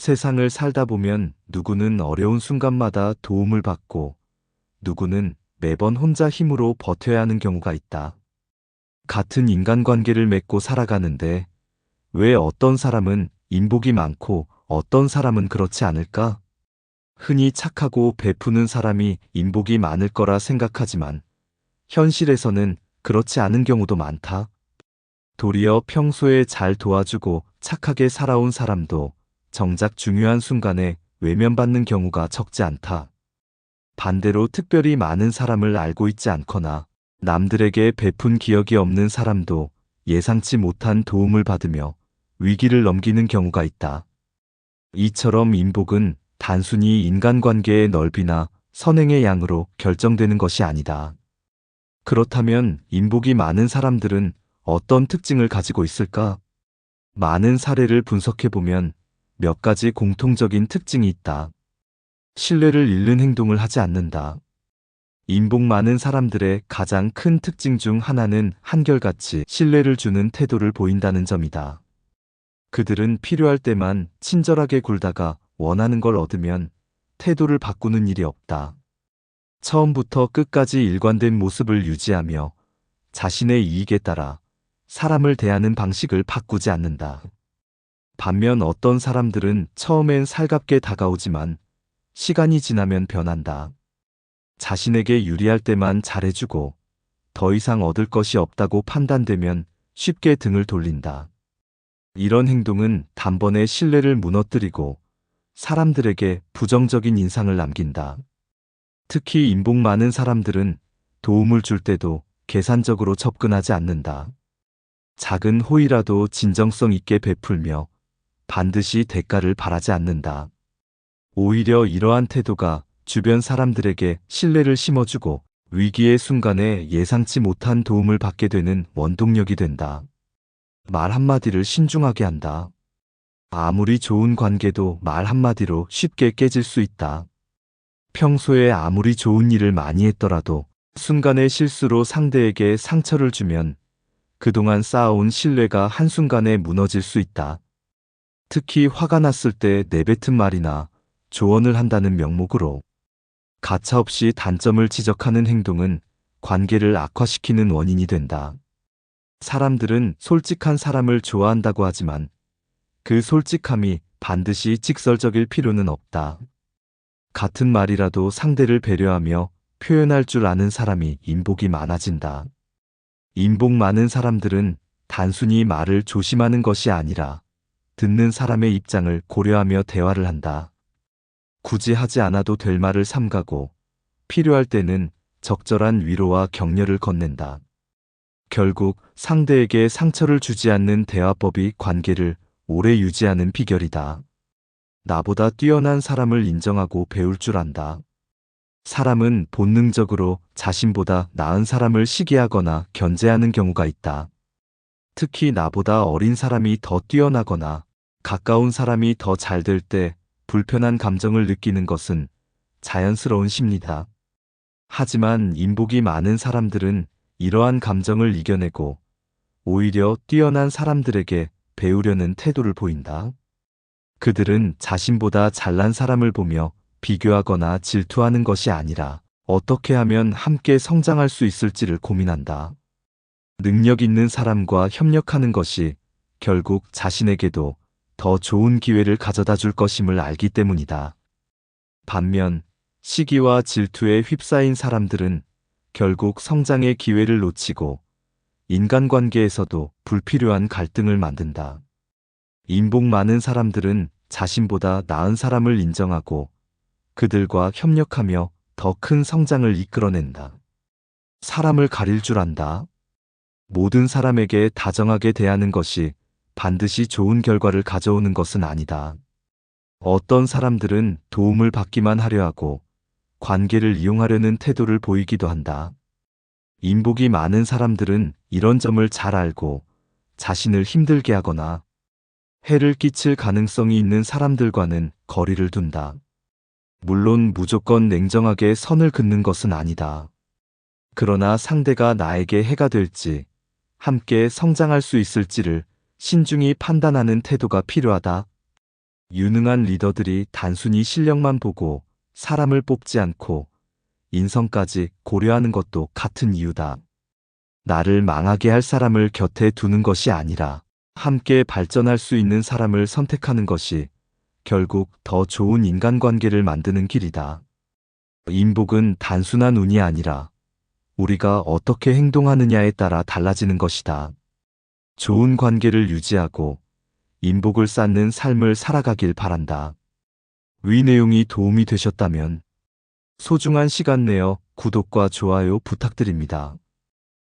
세상을 살다 보면 누구는 어려운 순간마다 도움을 받고 누구는 매번 혼자 힘으로 버텨야 하는 경우가 있다. 같은 인간관계를 맺고 살아가는데 왜 어떤 사람은 인복이 많고 어떤 사람은 그렇지 않을까? 흔히 착하고 베푸는 사람이 인복이 많을 거라 생각하지만 현실에서는 그렇지 않은 경우도 많다. 도리어 평소에 잘 도와주고 착하게 살아온 사람도 정작 중요한 순간에 외면받는 경우가 적지 않다. 반대로 특별히 많은 사람을 알고 있지 않거나 남들에게 베푼 기억이 없는 사람도 예상치 못한 도움을 받으며 위기를 넘기는 경우가 있다. 이처럼 인복은 단순히 인간관계의 넓이나 선행의 양으로 결정되는 것이 아니다. 그렇다면 인복이 많은 사람들은 어떤 특징을 가지고 있을까? 많은 사례를 분석해보면 몇 가지 공통적인 특징이 있다. 신뢰를 잃는 행동을 하지 않는다. 인복 많은 사람들의 가장 큰 특징 중 하나는 한결같이 신뢰를 주는 태도를 보인다는 점이다. 그들은 필요할 때만 친절하게 굴다가 원하는 걸 얻으면 태도를 바꾸는 일이 없다. 처음부터 끝까지 일관된 모습을 유지하며 자신의 이익에 따라 사람을 대하는 방식을 바꾸지 않는다. 반면 어떤 사람들은 처음엔 살갑게 다가오지만 시간이 지나면 변한다. 자신에게 유리할 때만 잘해주고 더 이상 얻을 것이 없다고 판단되면 쉽게 등을 돌린다. 이런 행동은 단번에 신뢰를 무너뜨리고 사람들에게 부정적인 인상을 남긴다. 특히 인복 많은 사람들은 도움을 줄 때도 계산적으로 접근하지 않는다. 작은 호의라도 진정성 있게 베풀며 반드시 대가를 바라지 않는다. 오히려 이러한 태도가 주변 사람들에게 신뢰를 심어주고 위기의 순간에 예상치 못한 도움을 받게 되는 원동력이 된다. 말 한마디를 신중하게 한다. 아무리 좋은 관계도 말 한마디로 쉽게 깨질 수 있다. 평소에 아무리 좋은 일을 많이 했더라도 순간의 실수로 상대에게 상처를 주면 그동안 쌓아온 신뢰가 한순간에 무너질 수 있다. 특히 화가 났을 때 내뱉은 말이나 조언을 한다는 명목으로 가차없이 단점을 지적하는 행동은 관계를 악화시키는 원인이 된다. 사람들은 솔직한 사람을 좋아한다고 하지만 그 솔직함이 반드시 직설적일 필요는 없다. 같은 말이라도 상대를 배려하며 표현할 줄 아는 사람이 인복이 많아진다. 인복 많은 사람들은 단순히 말을 조심하는 것이 아니라 듣는 사람의 입장을 고려하며 대화를 한다. 굳이 하지 않아도 될 말을 삼가고 필요할 때는 적절한 위로와 격려를 건넨다. 결국 상대에게 상처를 주지 않는 대화법이 관계를 오래 유지하는 비결이다. 나보다 뛰어난 사람을 인정하고 배울 줄 안다. 사람은 본능적으로 자신보다 나은 사람을 시기하거나 견제하는 경우가 있다. 특히 나보다 어린 사람이 더 뛰어나거나 가까운 사람이 더 잘 될 때 불편한 감정을 느끼는 것은 자연스러운 심리다. 하지만 인복이 많은 사람들은 이러한 감정을 이겨내고 오히려 뛰어난 사람들에게 배우려는 태도를 보인다. 그들은 자신보다 잘난 사람을 보며 비교하거나 질투하는 것이 아니라 어떻게 하면 함께 성장할 수 있을지를 고민한다. 능력 있는 사람과 협력하는 것이 결국 자신에게도 더 좋은 기회를 가져다 줄 것임을 알기 때문이다. 반면 시기와 질투에 휩싸인 사람들은 결국 성장의 기회를 놓치고 인간관계에서도 불필요한 갈등을 만든다. 인복 많은 사람들은 자신보다 나은 사람을 인정하고 그들과 협력하며 더 큰 성장을 이끌어낸다. 사람을 가릴 줄 안다. 모든 사람에게 다정하게 대하는 것이 반드시 좋은 결과를 가져오는 것은 아니다. 어떤 사람들은 도움을 받기만 하려 하고 관계를 이용하려는 태도를 보이기도 한다. 인복이 많은 사람들은 이런 점을 잘 알고 자신을 힘들게 하거나 해를 끼칠 가능성이 있는 사람들과는 거리를 둔다. 물론 무조건 냉정하게 선을 긋는 것은 아니다. 그러나 상대가 나에게 해가 될지, 함께 성장할 수 있을지를 신중히 판단하는 태도가 필요하다. 유능한 리더들이 단순히 실력만 보고 사람을 뽑지 않고 인성까지 고려하는 것도 같은 이유다. 나를 망하게 할 사람을 곁에 두는 것이 아니라 함께 발전할 수 있는 사람을 선택하는 것이 결국 더 좋은 인간관계를 만드는 길이다. 인복은 단순한 운이 아니라 우리가 어떻게 행동하느냐에 따라 달라지는 것이다. 좋은 관계를 유지하고 인복을 쌓는 삶을 살아가길 바란다. 위 내용이 도움이 되셨다면 소중한 시간 내어 구독과 좋아요 부탁드립니다.